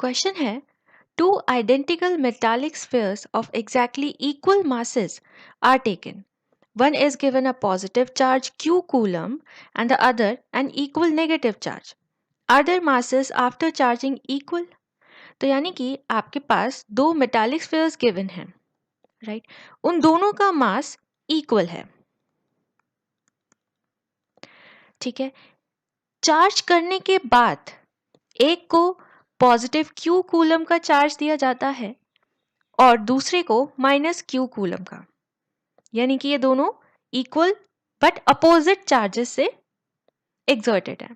Question है two identical metallic spheres of exactly equal masses are taken. One is given a positive charge q coulomb and the other an equal negative charge. Are their masses after charging equal? तो यानी कि आपके पास दो metallic spheres given हैं, right? उन दोनों का mass equal है, ठीक है। चार्ज करने के बाद एक को पॉजिटिव क्यू कूलम का चार्ज दिया जाता है और दूसरे को माइनस क्यू कूलम का, यानी कि ये दोनों इक्वल बट अपोजिट चार्जेस से एक्सर्टेड है।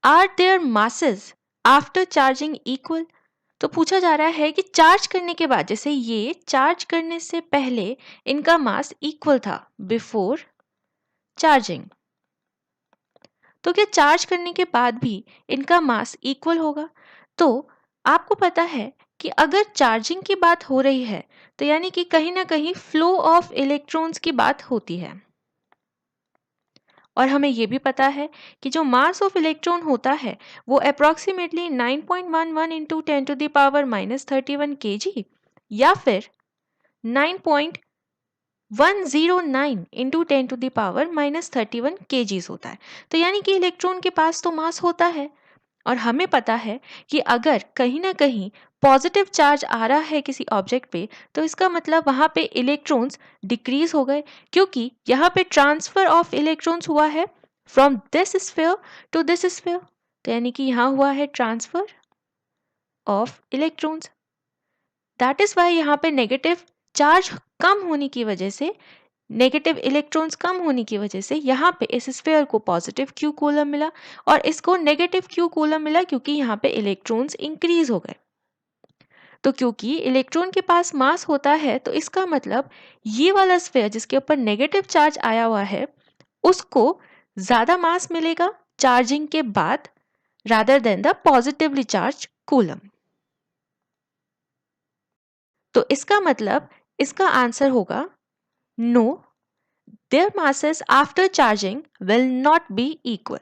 Are their masses after charging equal? तो पूछा जा रहा है कि चार्ज करने के बाद, जैसे ये चार्ज करने से पहले इनका मास इक्वल था बिफोर चार्जिंग, तो क्या चार्ज करने के बाद भी इनका मास इक्वल होगा? तो आपको पता है कि अगर चार्जिंग की बात हो रही है तो यानी कि कहीं ना कहीं फ्लो ऑफ इलेक्ट्रॉन्स की बात होती है, और हमें ये भी पता है कि जो मास ऑफ इलेक्ट्रॉन होता है वो अप्रॉक्सीमेटली 9.11 इंटू 10⁻³ kg या फिर 9.109 इंटू 10⁻³ kgs होता है। तो यानी कि इलेक्ट्रॉन के पास तो मास होता है, और हमें पता है कि अगर कहीं ना कहीं पॉजिटिव चार्ज आ रहा है किसी ऑब्जेक्ट पे तो इसका मतलब वहाँ पे इलेक्ट्रॉन्स डिक्रीज हो गए, क्योंकि यहाँ पे ट्रांसफर ऑफ इलेक्ट्रॉन्स हुआ है from this sphere to this sphere. तो यानी कि यहाँ हुआ है transfer of electrons. That is why यहाँ पे नेगेटिव चार्ज कम होने की वजह से, नेगेटिव इलेक्ट्रॉन्स कम होने की वजह से यहाँ पे इस स्फीयर को पॉजिटिव क्यू कूलम मिला और इसको नेगेटिव क्यू कूलम मिला, क्योंकि यहाँ पे इलेक्ट्रॉन्स इंक्रीज हो गए। तो क्योंकि इलेक्ट्रॉन के पास मास होता है तो इसका मतलब ये वाला स्फीयर जिसके ऊपर नेगेटिव चार्ज आया हुआ है उसको ज्यादा मास मिलेगा चार्जिंग के बाद rather than the positively charge coulomb. तो इसका मतलब इसका आंसर होगा no, their masses after charging will not be equal.